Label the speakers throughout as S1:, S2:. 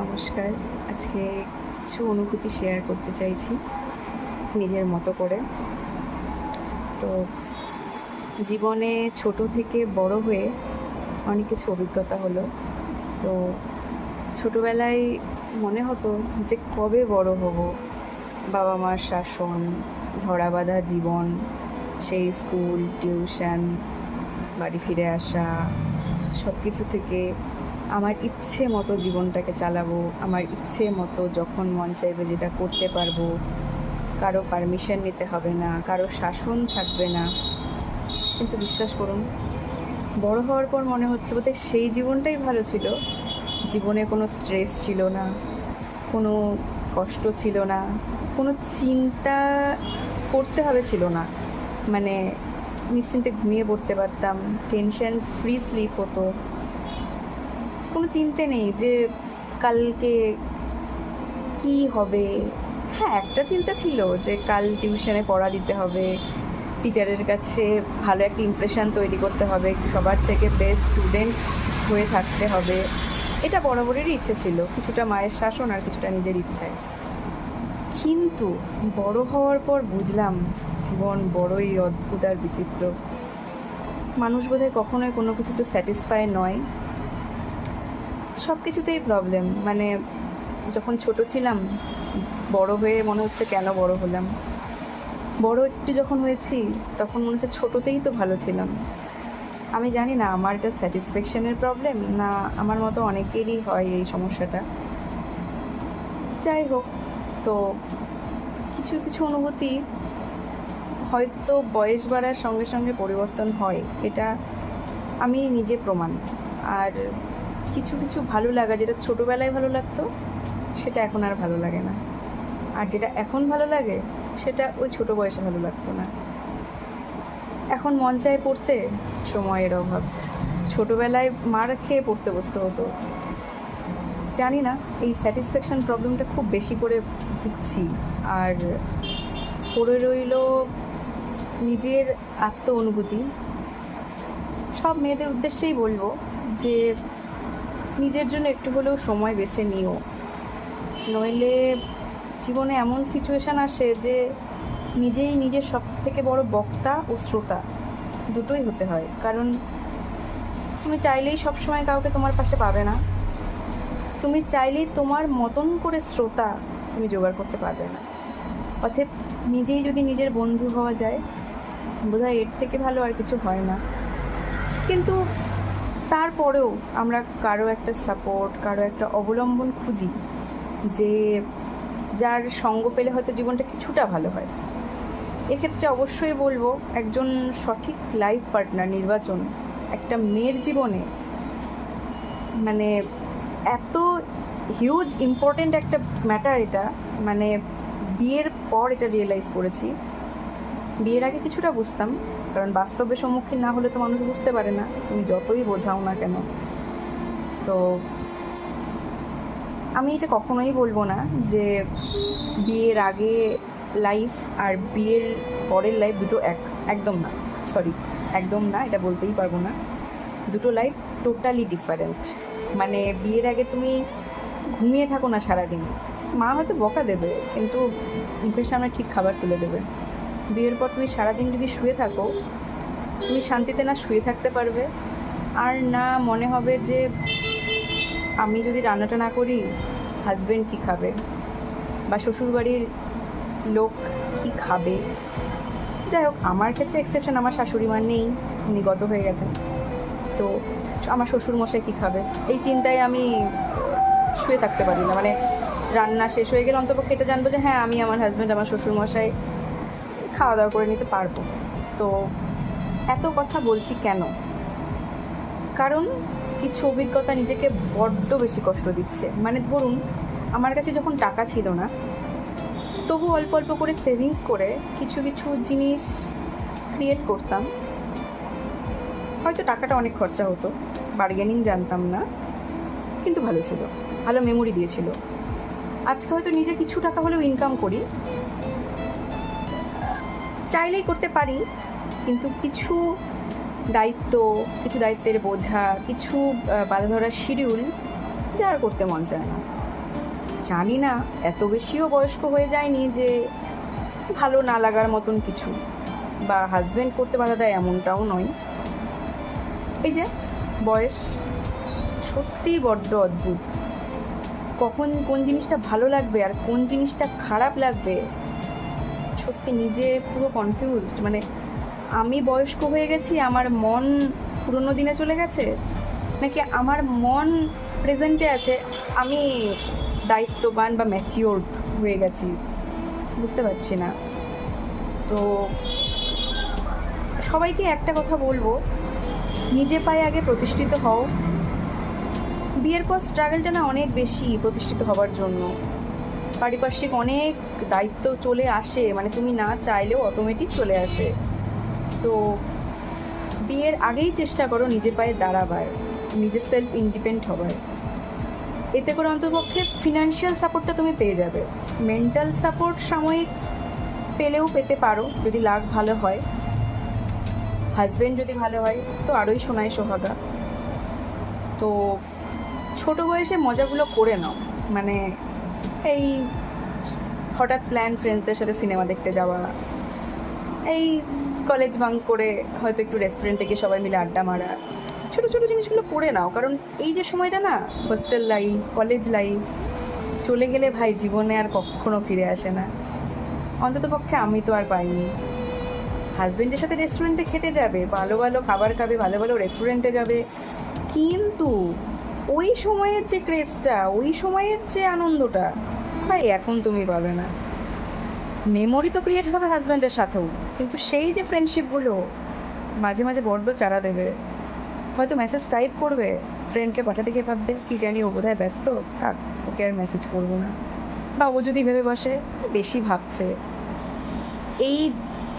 S1: নমস্কার। আজকে কিছু অনুভূতি শেয়ার করতে চাইছি নিজের মতো করে। তো জীবনে ছোট থেকে বড় হয়ে অনেক কিছু অভিজ্ঞতা হলো। তো ছোটোবেলায় মনে হতো যে কবে বড় হব। বাবা মার শাসন, ধরা বাঁধা জীবন, সেই স্কুল, টিউশন, বাড়ি ফিরে আসা, সব কিছু থেকে আমার ইচ্ছে মতো জীবনটাকে চালাবো, আমার ইচ্ছে মতো যখন মন চাইবে যেটা করতে পারবো, কারো পারমিশন নিতে হবে না, কারো শাসন থাকবে না। কিন্তু বিশ্বাস করুন, বড় হওয়ার পর মনে হচ্ছে বোধহয় সেই জীবনটাই ভালো ছিল। জীবনে কোনো স্ট্রেস ছিল না, কোনো কষ্ট ছিল না, কোনো চিন্তা করতে হবে ছিল না। মানে নিশ্চিন্তে ঘুমিয়ে পড়তে পারতাম, টেনশন ফ্রি স্লিপ হতো। কোনো চিন্তা নেই যে কালকে কি হবে। হ্যাঁ, একটা চিন্তা ছিল যে কাল টিউশনে পড়া দিতে হবে, টিচারের কাছে ভালো একটা ইমপ্রেশন তৈরি করতে হবে, সবার থেকে বেস্ট স্টুডেন্ট হয়ে থাকতে হবে। এটা বরাবরেরই ইচ্ছে ছিল, কিছুটা মায়ের শাসন আর কিছুটা নিজের ইচ্ছায়। কিন্তু বড় হওয়ার পর বুঝলাম জীবন বড়ই অদ্ভুত আর বিচিত্র। মানুষ বোধহয় কখনোই কোনো কিছুতে স্যাটিসফাই নয়, সব কিছুতেই প্রবলেম। মানে যখন ছোট ছিলাম, বড় হয়ে মনে হচ্ছে কেন বড় হলাম। বড় একটু যখন হয়েছি তখন মনে হচ্ছে ছোটোতেই তো ভালো ছিলাম। আমি জানি না আমার এটা স্যাটিসফ্যাকশনের প্রবলেম না আমার মতো অনেকেরই হয় এই সমস্যাটা। যাই হোক, তো কিছু কিছু অনুভূতি হয়তো বয়স বাড়ার সঙ্গে সঙ্গে পরিবর্তন হয়, এটা আমি নিজে প্রমাণ। আর কিছু কিছু ভালো লাগা যেটা ছোটোবেলায় ভালো লাগতো সেটা এখন আর ভালো লাগে না, আর যেটা এখন ভালো লাগে সেটা ওই ছোটো বয়সে ভালো লাগতো না। এখন মন চায় পড়তে, সময়ের অভাব। ছোটোবেলায় মার খেয়ে পড়তে বসতে হতো। জানি না, এই স্যাটিসফ্যাকশান প্রবলেমটা খুব বেশি করে ভুগছি। আর পড়ে রইল নিজের আত্ম অনুভূতি। সব মেয়েদের উদ্দেশ্যেই বলবো যে নিজের জন্য একটু হলেও সময় বেছে নিও, নইলে জীবনে এমন সিচুয়েশান আসে যে নিজেই নিজের সব থেকে বড় বক্তা ও শ্রোতা দুটোই হতে হয়। কারণ তুমি চাইলেই সবসময় কাউকে তোমার পাশে পাবে না, তুমি চাইলেই তোমার মতন করে শ্রোতা তুমি জোগাড় করতে পারবে না। অতএব নিজেই যদি নিজের বন্ধু হওয়া যায়, বোধহয় এর থেকে ভালো আর কিছু হয় না। কিন্তু তারপরেও আমরা কারো একটা সাপোর্ট, কারো একটা অবলম্বন খুঁজি, যে যার সঙ্গ পেলে হয়তো জীবনটা কিছুটা ভালো হয়। এক্ষেত্রে অবশ্যই বলবো একজন সঠিক লাইফ পার্টনার নির্বাচন একটা মেয়ের জীবনে মানে এত হিউজ ইম্পর্ট্যান্ট একটা ম্যাটার এটা। মানে বিয়ের পর এটা রিয়েলাইজ করেছি, বিয়ের আগে কিছুটা বুঝতাম, কারণ বাস্তবের সম্মুখীন না হলে তো মানুষ বুঝতে পারে না, তুমি যতই বোঝাও না কেন। তো আমি এটা কখনোই বলবো না যে বিয়ের আগে লাইফ আর বিয়ের পরের লাইফ দুটো একদম না। সরি, একদম না, এটা বলতেই পারবো না। দুটো লাইফ টোটালি ডিফারেন্ট। মানে বিয়ের আগে তুমি ঘুমিয়ে থাকো না সারাদিন, মা হয়তো বকা দেবে কিন্তু মুখের সামনে ঠিক খাবার তুলে দেবে। বিয়ের পর তুমি সারাদিন যদি শুয়ে থাকো, তুমি শান্তিতে না শুয়ে থাকতে পারবে, আর না মনে হবে যে আমি যদি রান্নাটা না করি হাজবেন্ড কী খাবে, বা শ্বশুরবাড়ির লোক কী খাবে। যাই হোক, আমার ক্ষেত্রে এক্সেপশন, আমার শাশুড়ি মা নেই, উনি গত হয়ে গেছেন। তো আমার শ্বশুরমশাই কী খাবে এই চিন্তায় আমি শুয়ে থাকতে পারি না। মানে রান্না শেষ হয়ে গেলে অন্তপক্ষে এটা জানবো যে হ্যাঁ, আমি, আমার হাজব্যান্ড, আমার শ্বশুরমশাই খাওয়া দাওয়া করে নিতে পারবো। তো এত কথা বলছি কেন? কারণ কিছু অভিজ্ঞতা নিজেকে বড্ড বেশি কষ্ট দিচ্ছে। মানে ধরুন, আমার কাছে যখন টাকা ছিল না, তবু অল্প অল্প করে সেভিংস করে কিছু কিছু জিনিস ক্রিয়েট করতাম। হয়তো টাকাটা অনেক খরচা হতো, বার্গেনিং জানতাম না, কিন্তু ভালো ছিল, ভালো মেমোরি দিয়েছিল। আজকে হয়তো নিজে কিছু টাকা হলেও ইনকাম করি, চাইলেই করতে পারি, কিন্তু কিছু দায়িত্ব, কিছু দায়িত্বের বোঝা, কিছু বাঁধা ধরা শিডিউল, যা আর করতে মন চায় না। জানি না এত বেশিও বয়স্ক হয়ে যায়নি যে ভালো না লাগার মতন কিছু, বা হাজব্যান্ড করতে বাধা দেয় এমনটাও নয়। এই যে বয়স সত্যিই বড্ড অদ্ভুত। কখন কোন জিনিসটা ভালো লাগবে আর কোন জিনিসটা খারাপ লাগবে সত্যি নিজে পুরো কনফিউজড। মানে আমি বয়স্ক হয়ে গেছি, আমার মন পুরোনো দিনে চলে গেছে, নাকি আমার মন প্রেজেন্টে আছে, আমি দায়িত্ববান বা ম্যাচিওর হয়ে গেছি, বুঝতে পারছি না। তো সবাইকে একটা কথা বলবো, নিজে পায়ে আগে প্রতিষ্ঠিত হও। বিয়ের পর স্ট্রাগলটা না অনেক বেশি প্রতিষ্ঠিত হওয়ার জন্য। পারিপার্শ্বিক অনেক দায়িত্ব চলে আসে, মানে তুমি না চাইলেও অটোমেটিক চলে আসে। তো বিয়ের আগেই চেষ্টা করো নিজে পায়ে দাঁড়াবার, নিজে সেলফ ইন্ডিপেন্ডেন্ট হবার। এতে করে অন্ততপক্ষে ফিনান্সিয়াল সাপোর্টটা তুমি পেয়ে যাবে। মেন্টাল সাপোর্ট সাময়িক পেলেও পেতে পারো যদি লাক ভালো হয়, হাজব্যান্ড যদি ভালো হয় তো আরোই সোনায় সোহাগা। তো ছোটো বয়সে মজাগুলো করে নাও, মানে এই হঠাৎ প্ল্যান ফ্রেন্ডসদের সাথে সিনেমা দেখতে যাওয়া, এই কলেজ বাঙ্ক করে হয়তো একটু রেস্টুরেন্টে গিয়ে সবাই মিলে আড্ডা মারা, ছোটো ছোটো জিনিসগুলো করে নাও। কারণ এই যে সময়টা না, হোস্টেল লাইফ, কলেজ লাইফ চলে গেলে ভাই জীবনে আর কখনো ফিরে আসে না। অন্ততপক্ষে আমি তো আর পাইনি। হাজব্যান্ডের সাথে রেস্টুরেন্টে খেতে যাবে, ভালো ভালো খাবার খাবে, ভালো ভালো রেস্টুরেন্টে যাবে, কিন্তু ওই সময়ের যে ক্রেজটা, ওই সময়ের যে আনন্দটা ভাই এখন তুমি পাবে না। মেমোরি তো ক্রিয়েট হবে হাজব্যান্ডের সাথেও, কিন্তু সেই যে ফ্রেন্ডশিপগুলো মাঝে মাঝে বড্ড চারা দেবে। হয়তো মেসেজ টাইপ করবে, ফ্রেন্ডকে পাঠাতে গিয়ে ভাববে কি জানি ও বোধহয় ব্যস্ত, থাক ওকে আর মেসেজ করবো না। বা ও যদি ভেবে বসে বেশি ভাবছে। এই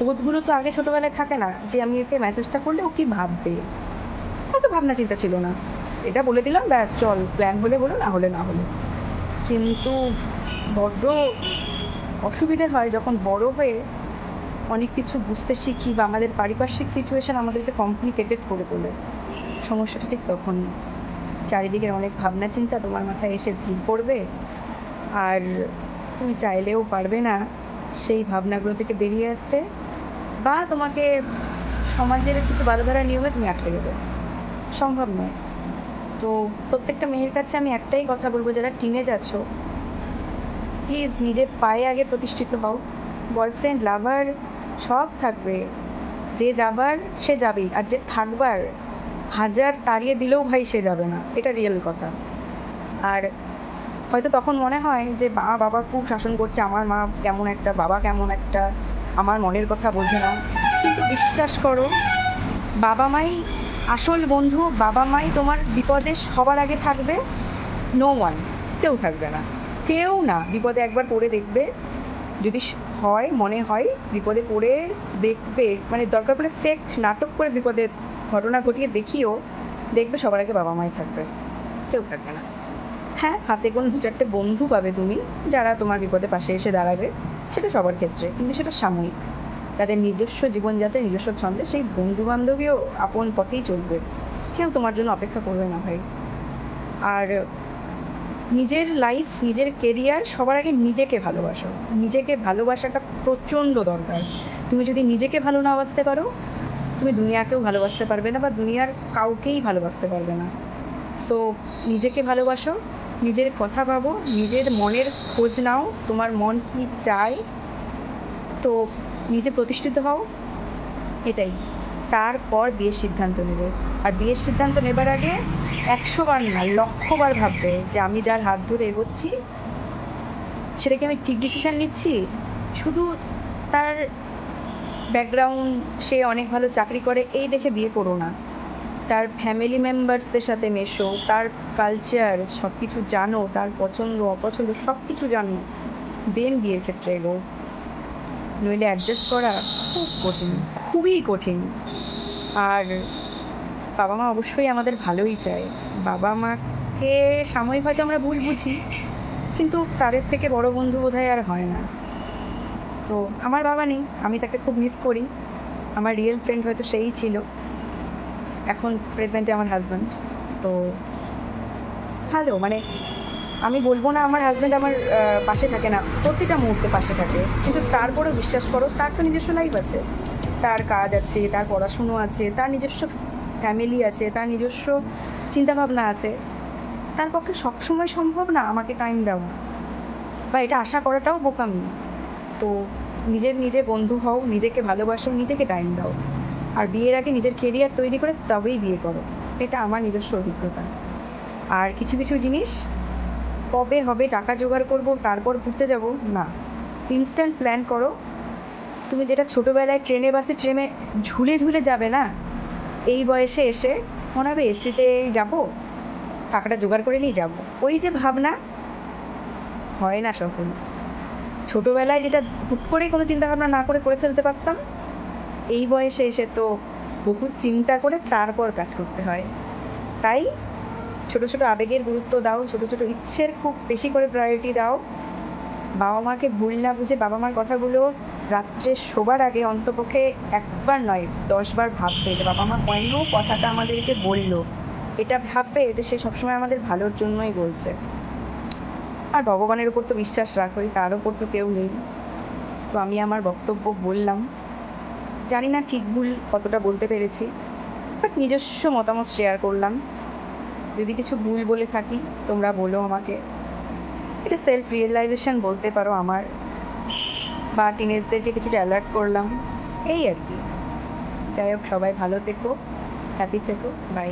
S1: বোধগুলো তো আগে ছোটোবেলায় থাকে না, যে আমি ওকে মেসেজটা করলে ও কি ভাববে, অত ভাবনা চিন্তা ছিল না, এটা বলে দিলাম ব্যাস, চল প্ল্যান হলে বলো, না হলে না হলে। কিন্তু বড্ড অসুবিধে হয় যখন বড় হয়ে অনেক কিছু বুঝতে শিখি, বা আমাদের পারিপার্শ্বিক সিচুয়েশান আমাদেরকে কমপ্লিকেটেড করে তোলে। সমস্যাটা ঠিক তখন চারিদিকের অনেক ভাবনা চিন্তা তোমার মাথায় এসে ভিড় পড়বে, আর তুমি চাইলেও পারবে না সেই ভাবনাগুলো থেকে বেরিয়ে আসতে, বা তোমাকে সমাজের কিছু বাধা ধরা নিয়মে তুমি আটকে দেবে, সম্ভব নয়। তো প্রত্যেকটা মেয়ের কাছে আমি একটাই কথা বলবো, যারা টিনেজ আছো, প্লিজ নিজের পায়ে আগে প্রতিষ্ঠিত হও। বয়ফ্রেন্ড লাভার সব থাকবে, যে যাবার সে যাবেই, আর যে থাকবার হাজার তাড়িয়ে দিলেও ভাই সে যাবে না, এটা রিয়েল কথা। আর হয়তো তখন মনে হয় যে বাবা খুব শাসন করছে, আমার মা কেমন একটা, বাবা কেমন একটা, আমার মনের কথা বোঝে না। কিন্তু বিশ্বাস করো, বাবা মাই আসল বন্ধু, বাবা মাই তোমার বিপদে সবার আগে থাকবে। নো ওয়ান, কেউ থাকবে না, কেউ না। বিপদে একবার পড়ে দেখবে, যদি হয় মনে হয় বিপদে পড়ে দেখবে, মানে দরকার পড়লে ফেক নাটক করে বিপদের ঘটনা ঘটিয়ে দেখিও, দেখবে সবার আগে বাবা মাই থাকবে, কেউ থাকবে না। হ্যাঁ, হাতে কোন দু চারটে বন্ধু পাবে তুমি, যারা তোমার বিপদে পাশে এসে দাঁড়াবে, সেটা সবার ক্ষেত্রে, কিন্তু সেটা সাময়িক। তাদের নিজস্ব জীবন যাতে নিজস্ব ছন্দে, সেই বন্ধু বান্ধবীও আপন পথেই চলবে, কেউ তোমার জন্য অপেক্ষা করবে না ভাই। আর নিজের লাইফ, নিজের কেরিয়ার, সবার আগে নিজেকে ভালোবাসো। নিজেকে ভালোবাসাটা প্রচণ্ড দরকার। তুমি যদি নিজেকে ভালো না বাসতে পারো, তুমি দুনিয়াকেও ভালোবাসতে পারবে না, বা দুনিয়ার কাউকেই ভালোবাসতে পারবে না। সো নিজেকে ভালোবাসো, নিজের কথা ভাবো, নিজের মনের খোঁজ নাও, তোমার মন কী চায়, তো নিজে প্রতিষ্ঠিত হও, এটাই। তারপর বিয়ের সিদ্ধান্ত নেবে। আর বিয়ের সিদ্ধান্ত নেবার আগে 100 বার না, 1,00,000 বার ভাববে যে আমি যার হাত ধরে এগোচ্ছি সেটা কি আমি ঠিক ডিসিশান নিচ্ছি। শুধু তার ব্যাকগ্রাউন্ড, সে অনেক ভালো চাকরি করে এই দেখে বিয়ে করো না। তার ফ্যামিলি মেম্বার্সদের সাথে মেশো, তার কালচার সব কিছু জানো, তার পছন্দ অপছন্দ সব কিছু জানো, দেন বিয়ের ক্ষেত্রে এগো। নইলে অ্যাডজাস্ট করা খুব কঠিন, খুবই কঠিন। আর বাবা মা অবশ্যই আমাদের ভালোই চায়। বাবা মাকে সাময়িক হয়তো আমরা ভুল বুঝি, কিন্তু তাদের থেকে বড় বন্ধু বোধহয় আর হয় না। তো আমার বাবা নেই, আমি তাকে খুব মিস করি। আমার রিয়েল ফ্রেন্ড হয়তো সেই ছিল। এখন প্রেজেন্টে আমার হাজব্যান্ড। তো ভালো, মানে আমি বলবো না আমার হাজব্যান্ড আমার পাশে থাকে না, প্রতিটা মুহূর্তে পাশে থাকে, কিন্তু তারপরেও বিশ্বাস করো তার তো নিজস্ব লাইফ আছে, তার কাজ আছে, তার পড়াশুনো আছে, তার নিজস্ব ফ্যামিলি আছে, তার নিজস্ব চিন্তাভাবনা আছে। তার পক্ষে সবসময় সম্ভব না আমাকে টাইম দেওয়া, বা এটা আশা করাটাও বোকামি। তো নিজে বন্ধু হও, নিজেকে ভালোবাসো, নিজেকে টাইম দাও, আর বিয়ের আগে নিজের কেরিয়ার তৈরি করে তবেই বিয়ে করো। এটা আমার নিজস্ব অভিজ্ঞতা। আর কিছু কিছু জিনিস কবে হবে, টাকা জোগাড় করব তারপর ঘুরতে যাব, না, ইনস্ট্যান্ট প্ল্যান করো। তুমি যেটা ছোটোবেলায় ট্রেনে বাসে ট্রেনে ঝুলে ঝুলে যাবে না, এই বয়সে এসে মনে হবে এসিতে যাবো, টাকাটা জোগাড় করে নিয়ে যাবো, ওই যে ভাবনা, হয় না সফল। ছোটোবেলায় যেটা হুট করে কোনো চিন্তা ভাবনা না করে করে ফেলতে পারতাম, এই বয়সে এসে তো বহু চিন্তা করে তারপর কাজ করতে হয়। তাই ছোটো ছোটো আবেগের গুরুত্ব দাও, ছোটো ছোটো ইচ্ছের খুব বেশি করে প্রায়োরিটি দাও। বাবা মাকে ভুল না বুঝে বাবা মার কথাগুলো রাত্রে শোবার আগে অন্তপক্ষে একবার নয় 10বার ভাববে যে বাবা মা কেন কথাটা আমাদেরকে বললো, এটা ভাববে যে সে সবসময় আমাদের ভালোর জন্যই বলছে। আর ভগবানের উপর তো বিশ্বাস রাখোই, তার উপর তো কেউ নেই। তো আমি আমার বক্তব্য বললাম, জানি না ঠিক ভুল কতটা বলতে পেরেছি, বাট নিজস্ব মতামত শেয়ার করলাম। যদি কিছু ভুল বলে থাকি তোমরা বলো আমাকে। এটা সেলফ রিয়েলাইজেশন বলতে পারো আমার, বা টিনেজদেরকে কিছুটা অ্যালার্ট করলাম, এই আর কি। যাই হোক, সবাই ভালো থেকো, হ্যাপি থেকো, বাই।